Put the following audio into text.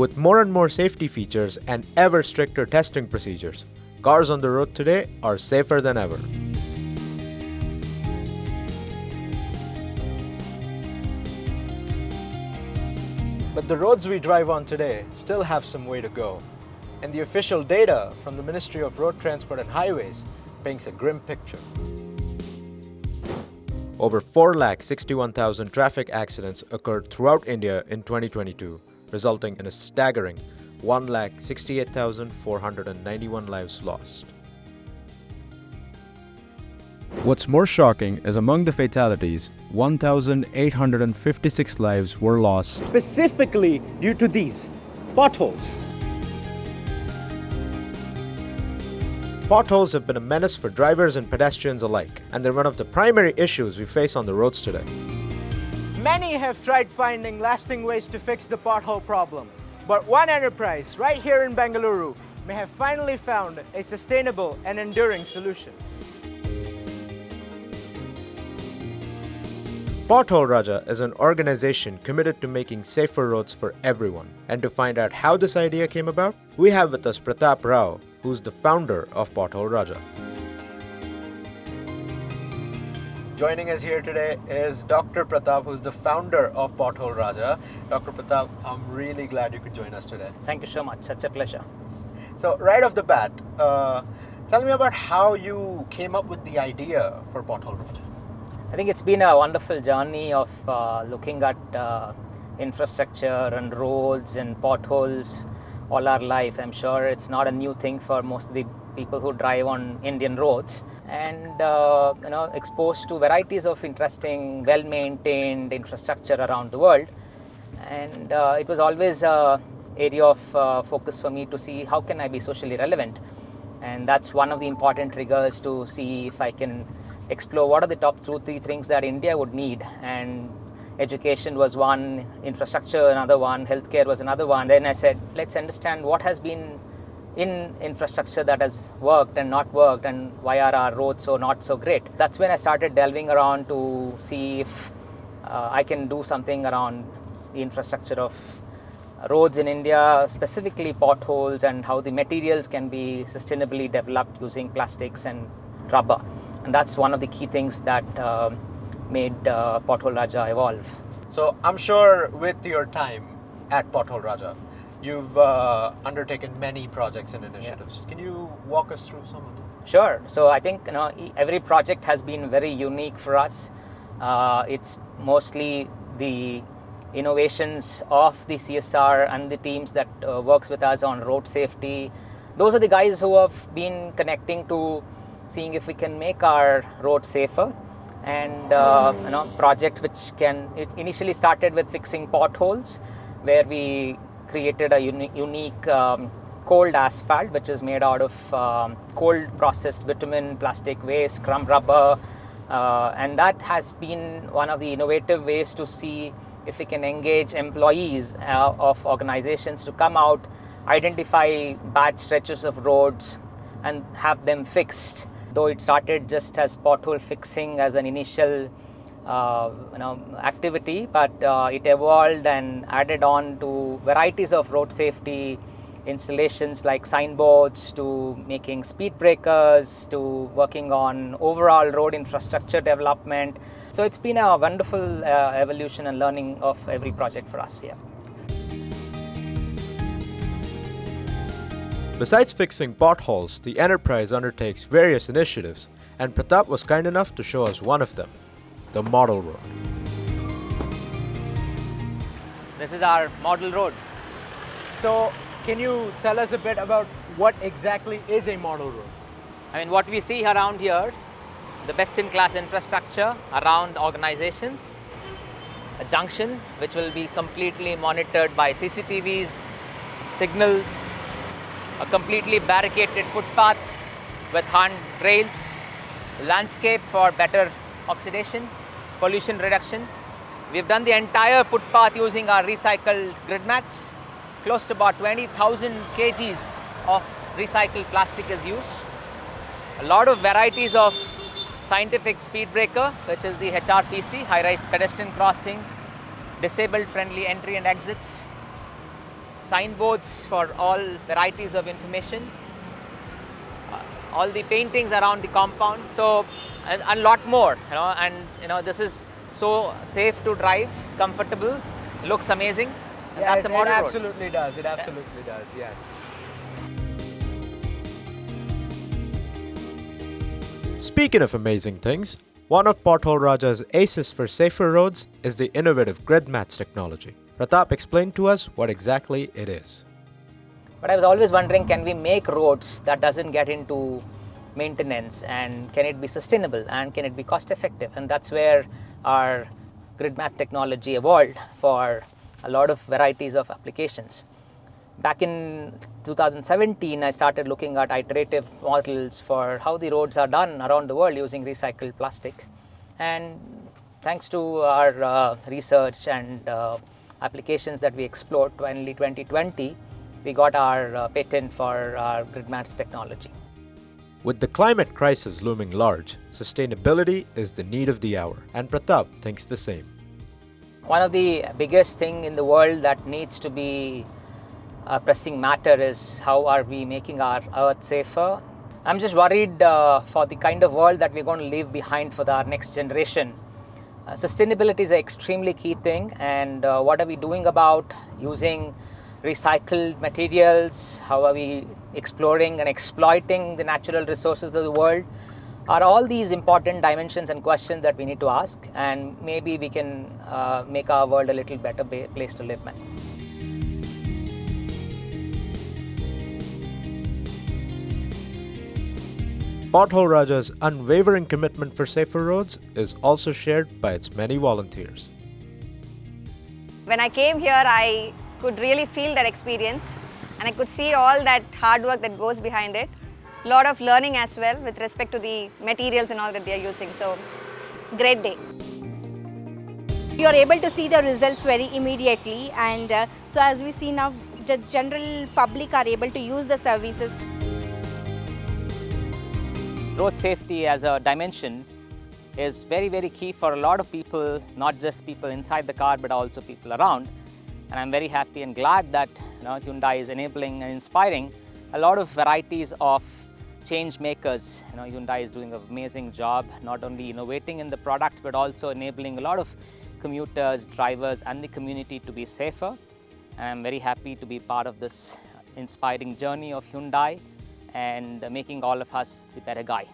With more and more safety features and ever stricter testing procedures, cars on the road today are safer than ever. But the roads we drive on today still have some way to go. And the official data from the Ministry of Road Transport and Highways paints a grim picture. Over 461,000 traffic accidents occurred throughout India in 2022, resulting in a staggering 168,491 lives lost. What's more shocking is among the fatalities, 1,856 lives were lost specifically due to these potholes. Potholes have been a menace for drivers and pedestrians alike, and they're one of the primary issues we face on the roads today. Many have tried finding lasting ways to fix the pothole problem, but one enterprise right here in Bengaluru may have finally found a sustainable and enduring solution. PotHoleRaja is an organization committed to making safer roads for everyone. And to find out how this idea came about, we have with us Prathap Rao, who's the founder of PotHoleRaja. Joining us here today is Dr. Prathap, who's the founder of PotHoleRaja. Dr. Prathap, I'm really glad you could join us today. Thank you so much. Such a pleasure. So right off the bat, tell me about how you came up with the idea for PotHoleRaja. I think it's been a wonderful journey of looking at infrastructure and roads and potholes all our life. I'm sure it's not a new thing for most of the people who drive on Indian roads, and exposed to varieties of interesting, well-maintained infrastructure around the world. And it was always an area of focus for me to see how can I be socially relevant, and that's one of the important triggers to see if I can explore what are the top 2-3 things that India would need. And education was one, infrastructure another one, healthcare was another one. Then I said, let's understand what has been in infrastructure that has worked and not worked, and why are our roads so not so great. That's when I started delving around to see if I can do something around the infrastructure of roads in India, specifically potholes, and how the materials can be sustainably developed using plastics and rubber. And that's one of the key things that made PotHoleRaja evolve. So I'm sure with your time at PotHoleRaja, you've undertaken many projects and initiatives. Yeah. Can you walk us through some of them? Sure. So I think every project has been very unique for us. It's mostly the innovations of the CSR and the teams that works with us on road safety. Those are the guys who have been connecting to seeing if we can make our roads safer, and projects which it initially started with fixing potholes, where we created a unique cold asphalt which is made out of cold processed bitumen, plastic waste, crumb rubber, and that has been one of the innovative ways to see if we can engage employees of organizations to come out, identify bad stretches of roads and have them fixed. Though it started just as pothole fixing as an initial activity, but it evolved and added on to varieties of road safety installations like signboards, to making speed breakers, to working on overall road infrastructure development. So it's been a wonderful evolution and learning of every project for us here. Besides fixing potholes, the enterprise undertakes various initiatives, and Prathap was kind enough to show us one of them, the model road. This is our model road. So can you tell us a bit about what exactly is a model road? I mean, what we see around here, the best-in-class infrastructure around organizations, a junction which will be completely monitored by CCTVs, signals, a completely barricaded footpath with handrails, landscape for better oxidation, pollution reduction. We've done the entire footpath using our recycled Gridmats. Close to about 20,000 kgs of recycled plastic is used. A lot of varieties of scientific speed breaker, which is the HRPC, high-rise pedestrian crossing, disabled friendly entry and exits. signboards for all varieties of information, all the paintings around the compound, so and a lot more, and this is so safe to drive, comfortable, looks amazing. And Yeah, that's a model it road. absolutely does. It absolutely does. Yes. Speaking of amazing things, one of PotHoleRaja's aces for safer roads is the innovative Gridmats technology. Prathap explained to us what exactly it is. But I was always wondering, can we make roads that doesn't get into maintenance, and can it be sustainable, and can it be cost effective? And that's where our Gridmat technology evolved for a lot of varieties of applications. Back in 2017, I started looking at iterative models for how the roads are done around the world using recycled plastic. And thanks to our research and applications that we explored, finally 2020, we got our patent for our Gridmats technology. With the climate crisis looming large, sustainability is the need of the hour, and Prathap thinks the same. One of the biggest things in the world that needs to be a pressing matter is how are we making our earth safer. I'm just worried for the kind of world that we're going to leave behind for our next generation. Sustainability is an extremely key thing, and what are we doing about using recycled materials? How are we exploring and exploiting the natural resources of the world? Are all these important dimensions and questions that we need to ask, and maybe we can make our world a little better place to live in. PotHoleRaja's unwavering commitment for safer roads is also shared by its many volunteers. When I came here, I could really feel that experience, and I could see all that hard work that goes behind it. A lot of learning as well with respect to the materials and all that they are using. So, great day. You are able to see the results very immediately, and so as we see now, the general public are able to use the services. Road safety as a dimension is very, very key for a lot of people, not just people inside the car, but also people around. And I'm very happy and glad that Hyundai is enabling and inspiring a lot of varieties of change makers. Hyundai is doing an amazing job, not only innovating in the product, but also enabling a lot of commuters, drivers, and the community to be safer. And I'm very happy to be part of this inspiring journey of Hyundai and making all of us the better guy.